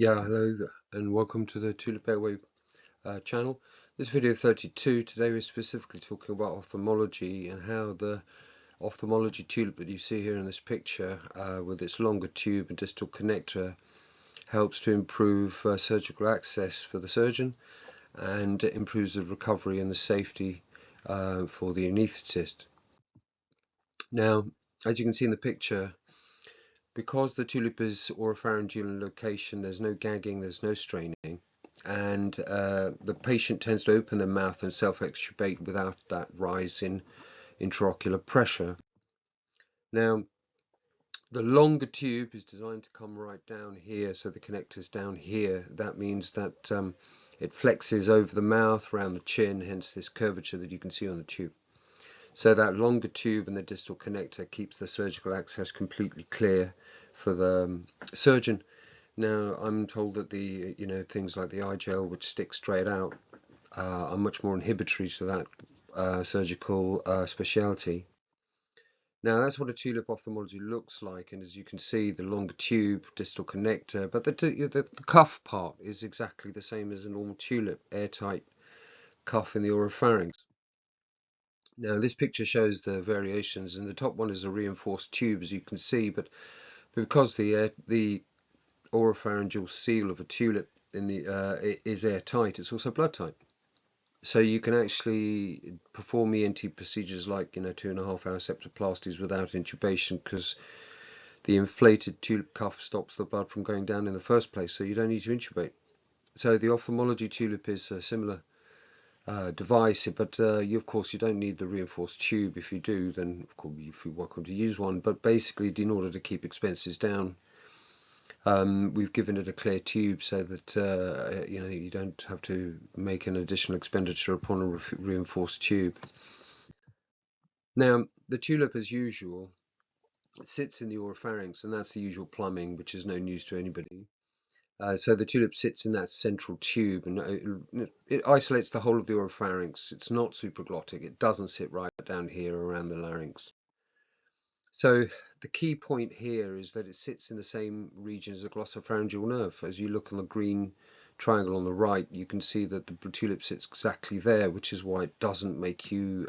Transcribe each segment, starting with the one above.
Yeah, hello and welcome to the Tulip Airway channel. This video 32. Today we're specifically talking about ophthalmology and how the ophthalmology tulip that you see here in this picture with its longer tube and distal connector helps to improve surgical access for the surgeon and improves the recovery and the safety for the anaesthetist. Now, as you can see in the picture, because the tulip is oropharyngeal in location, there's no gagging, there's no straining, and the patient tends to open their mouth and self-extubate without that rise in intraocular pressure. Now, the longer tube is designed to come right down here, so the connector's down here. That means that it flexes over the mouth, around the chin, hence this curvature that you can see on the tube. So that longer tube and the distal connector keeps the surgical access completely clear for the surgeon. Now, I'm told that the things like the eye gel, which stick straight out, are much more inhibitory to that surgical speciality. Now, that's what a tulip ophthalmology looks like, and as you can see, the longer tube, distal connector, but the cuff part is exactly the same as a normal tulip, airtight cuff in the oropharynx. Now, this picture shows the variations, and the top one is a reinforced tube, as you can see, but because the oropharyngeal seal of a tulip is airtight, it's also blood tight. So you can actually perform ENT procedures like 2.5-hour septoplasties without intubation, because the inflated tulip cuff stops the blood from going down in the first place, so you don't need to intubate. So the ophthalmology tulip is a similar device, but of course you don't need the reinforced tube. If you do, then of course you're welcome to use one, but basically in order to keep expenses down, we've given it a clear tube so that you don't have to make an additional expenditure upon a reinforced tube. Now, the tulip, as usual, sits in the oropharynx, and that's the usual plumbing, which is no news to anybody. So the tulip sits in that central tube, and it isolates the whole of the oropharynx. It's not supraglottic. It doesn't sit right down here around the larynx. So the key point here is that it sits in the same region as the glossopharyngeal nerve. As you look on the green triangle on the right, you can see that the tulip sits exactly there, which is why it doesn't make you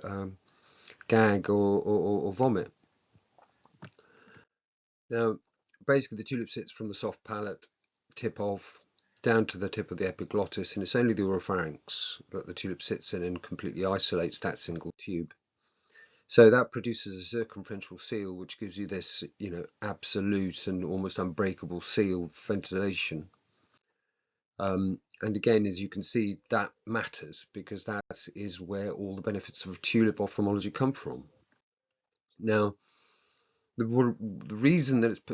gag or vomit. Now, basically the tulip sits from the soft palate tip off down to the tip of the epiglottis, and it's only the oropharynx that the tulip sits in and completely isolates that single tube. So that produces a circumferential seal, which gives you this, absolute and almost unbreakable seal ventilation. And again, as you can see, that matters because that is where all the benefits of tulip ophthalmology come from. Now, the reason that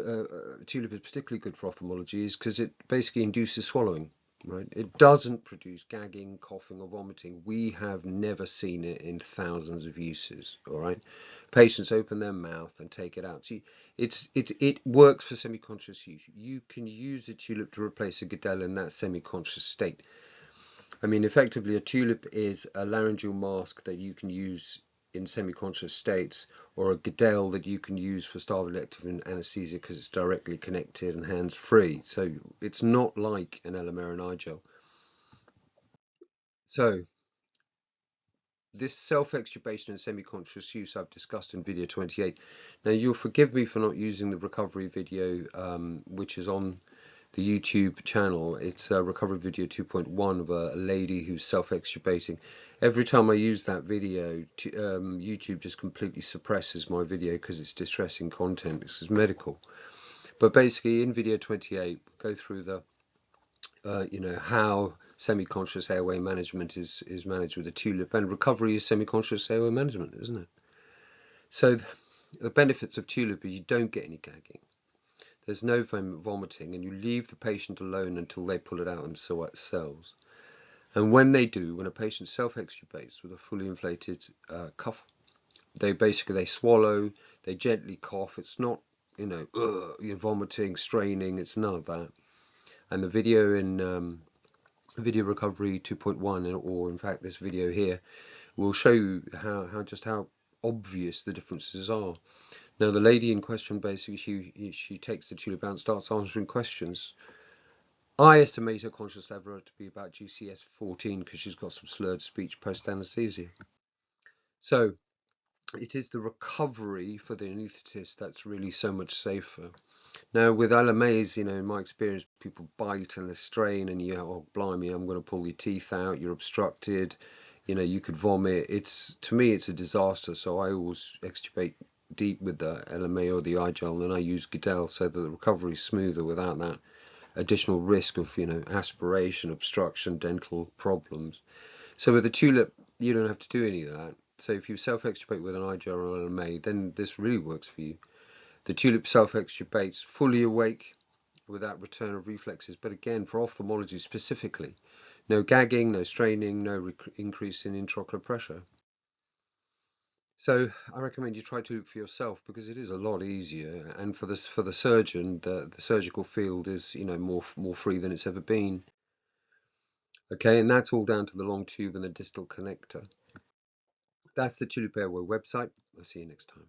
tulip is particularly good for ophthalmology is because it basically induces swallowing. Right? It doesn't produce gagging, coughing, or vomiting. We have never seen it in thousands of uses. All right, patients open their mouth and take it out. See, it works for semi-conscious use. You can use a tulip to replace a Gadel in that semi-conscious state. I mean, effectively, a tulip is a laryngeal mask that you can use in semi-conscious states, or a Gadel that you can use for starve elective anaesthesia because it's directly connected and hands-free. So it's not like an Amer eye gel. So this self-extubation and semi-conscious use I've discussed in video 28. Now you'll forgive me for not using the recovery video, which is on the YouTube channel. It's a recovery video 2.1 of a lady who's self-extubating. Every time I use that video, YouTube just completely suppresses my video because it's distressing content. This is medical. But basically in video 28, we'll go through the how semi-conscious airway management is managed with a tulip, and recovery is semi-conscious airway management, isn't it? So the benefits of tulip is you don't get any gagging. There's no vomiting, and you leave the patient alone until they pull it out themselves. And when they do, when a patient self-extubates with a fully inflated cuff, they swallow, they gently cough. It's not, you're vomiting, straining. It's none of that. And the video in video recovery 2.1, or in fact this video here, will show you how obvious the differences are. Now the lady in question, basically she takes the tulip out and starts answering questions, I estimate her conscious level to be about GCS 14 because she's got some slurred speech post anesthesia. So it is the recovery for the anaesthetist that's really so much safer. Now with LMAs, in my experience, people bite and they strain, and oh blimey, I'm going to pull your teeth out, you're obstructed, you could vomit. To me, it's a disaster. So I always extubate deep with the LMA or the eye gel, and then I use Goodell so that the recovery is smoother without that additional risk of aspiration, obstruction, dental problems. So with the Tulip, you don't have to do any of that. So if you self-extubate with an eye gel or an LMA, then this really works for you. The Tulip self-extubates fully awake without return of reflexes, but again, for ophthalmology specifically, no gagging, no straining, no increase in intraocular pressure. So I recommend you try Tulip for yourself because it is a lot easier, and for the surgeon, the surgical field is more free than it's ever been. Okay, and that's all down to the long tube and the distal connector. That's the Tulip Airway website. I'll see you next time.